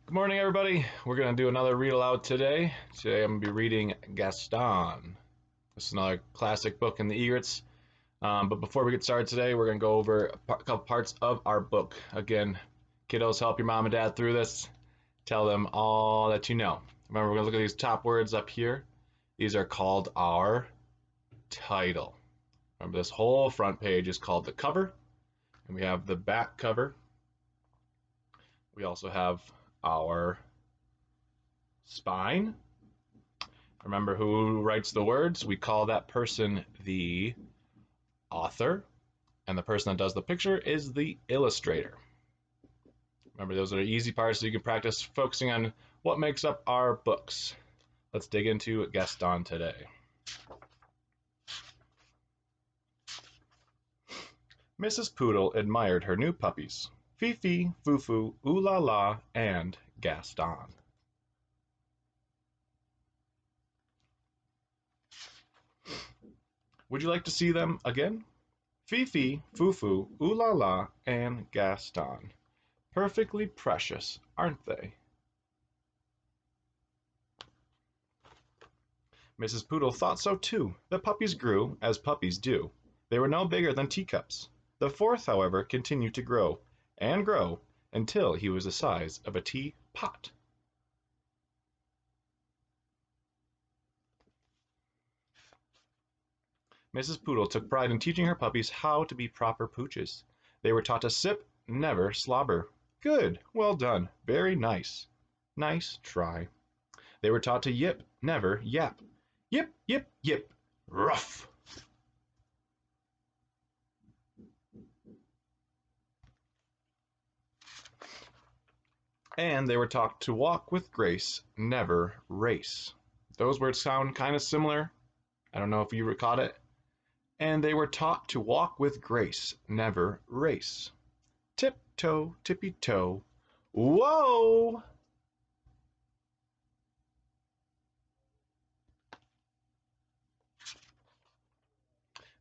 Good morning, everybody. We're going to do another read aloud today. Today I'm going to be reading Gaston. This is another classic book in the egrets. But before we get started today, we're going to go over a couple parts of our book. Again, kiddos, help your mom and dad through this. Tell them all that you know. Remember, we're going to look at these top words up here. These are called our title. Remember, this whole front page is called the cover. And we have the back cover. We also have our spine. Remember who writes the words? We call that person the author, and the person that does the picture is the illustrator. Remember, those are the easy parts so you can practice focusing on what makes up our books. Let's dig into Gaston today. Mrs. Poodle admired her new puppies, Fifi, Fufu, Ooh La La, and Gaston. Would you like to see them again? Fifi, Fufu, Ooh La La, and Gaston. Perfectly precious, aren't they? Mrs. Poodle thought so too. The puppies grew, as puppies do. They were no bigger than teacups. The fourth, however, continued to grow, and grow, until he was the size of a teapot. Mrs. Poodle took pride in teaching her puppies how to be proper pooches. They were taught to sip, never slobber. Good, well done, very nice. Nice try. They were taught to yip, never yap. Yip, yip, yip, ruff. And they were taught to walk with grace, never race. Those words sound kind of similar. I don't know if you caught it. And they were taught to walk with grace, never race. Tip-toe, tippy-toe. Whoa!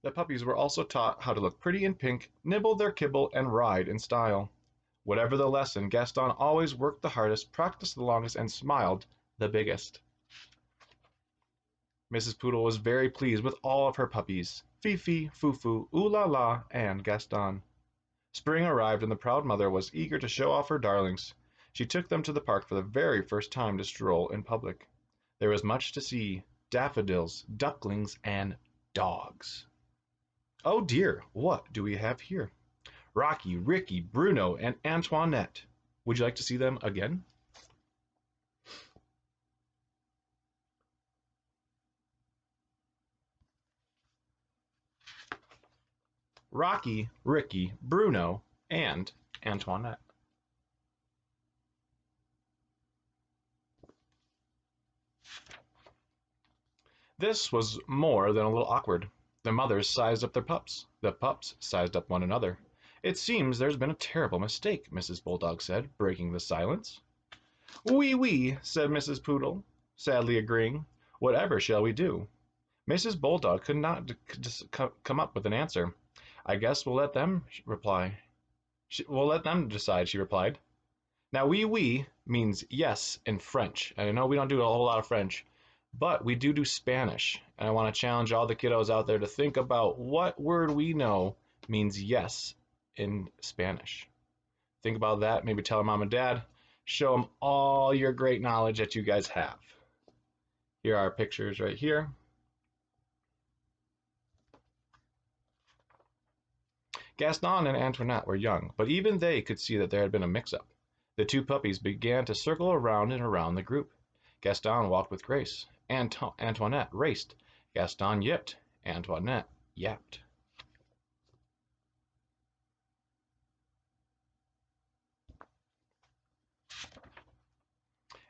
The puppies were also taught how to look pretty in pink, nibble their kibble, and ride in style. Whatever the lesson, Gaston always worked the hardest, practiced the longest, and smiled the biggest. Mrs. Poodle was very pleased with all of her puppies, Fifi, Fufu, Ooh La La, and Gaston. Spring arrived and the proud mother was eager to show off her darlings. She took them to the park for the very first time to stroll in public. There was much to see, daffodils, ducklings, and dogs. Oh dear, what do we have here? Rocky, Ricky, Bruno, and Antoinette. Would you like to see them again? Rocky, Ricky, Bruno, and Antoinette. This was more than a little awkward. The mothers sized up their pups. The pups sized up one another. It seems there's been a terrible mistake, Mrs. Bulldog said, breaking the silence. Oui, oui, said Mrs. Poodle, sadly agreeing. Whatever shall we do? Mrs. Bulldog could not come up with an answer. I guess we'll let them reply. We'll let them decide, she replied. Now, oui means yes in French. And I know we don't do a whole lot of French, but we do Spanish. And I want to challenge all the kiddos out there to think about what word we know means yes in Spanish. Think about that. Maybe tell mom and dad. Show them all your great knowledge that you guys have. Here are pictures right here. Gaston and Antoinette were young, but even they could see that there had been a mix-up. The two puppies began to circle around and around the group. Gaston walked with grace. Antoinette raced. Gaston yipped. Antoinette yapped.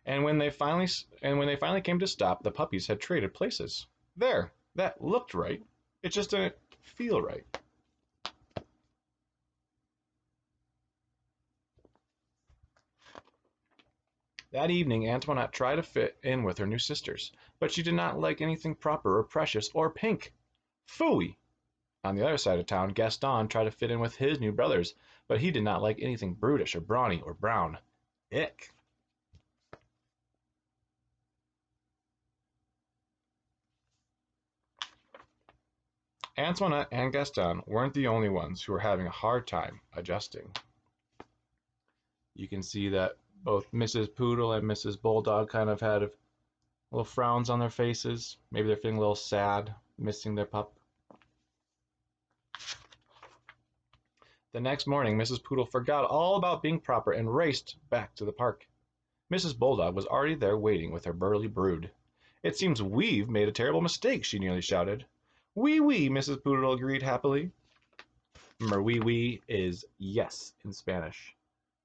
And when they finally came to stop, the puppies had traded places. There, that looked right. It just didn't feel right. That evening Antoinette tried to fit in with her new sisters, but she did not like anything proper or precious or pink. Phooey! On the other side of town, Gaston tried to fit in with his new brothers, but he did not like anything brutish or brawny or brown. Ick! Antoinette and Gaston weren't the only ones who were having a hard time adjusting. You can see that both Mrs. Poodle and Mrs. Bulldog kind of had little frowns on their faces. Maybe they're feeling a little sad, missing their pup. The next morning, Mrs. Poodle forgot all about being proper and raced back to the park. Mrs. Bulldog was already there waiting with her burly brood. "It seems we've made a terrible mistake," she nearly shouted. "Oui, oui," Mrs. Poodle agreed happily. Remember, oui, oui is yes in Spanish.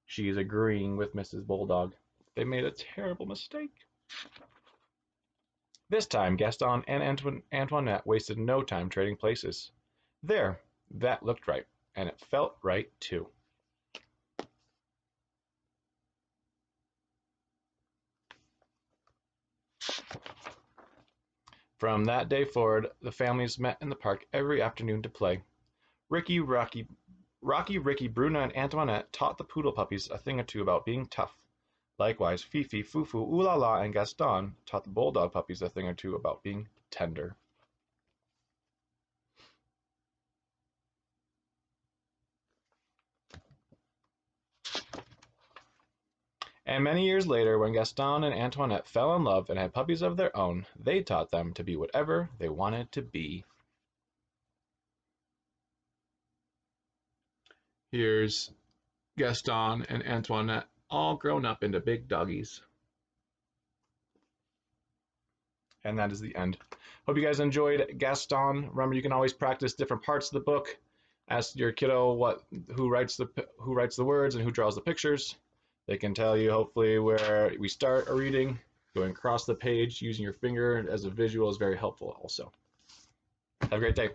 She is agreeing with Mrs. Bulldog. They made a terrible mistake. This time, Gaston and Antoinette wasted no time trading places. There, that looked right, and it felt right too. From that day forward, the families met in the park every afternoon to play. Rocky, Ricky, Bruna, and Antoinette taught the poodle puppies a thing or two about being tough. Likewise, Fifi, Fufu, Ooh La La, and Gaston taught the bulldog puppies a thing or two about being tender. And many years later, when Gaston and Antoinette fell in love and had puppies of their own, they taught them to be whatever they wanted to be. Here's Gaston and Antoinette all grown up into big doggies. And that is the end. Hope you guys enjoyed Gaston. Remember, you can always practice different parts of the book. Ask your kiddo who writes the words and who draws the pictures. They can tell you hopefully where we start a reading. Going across the page using your finger as a visual is very helpful also. Have a great day.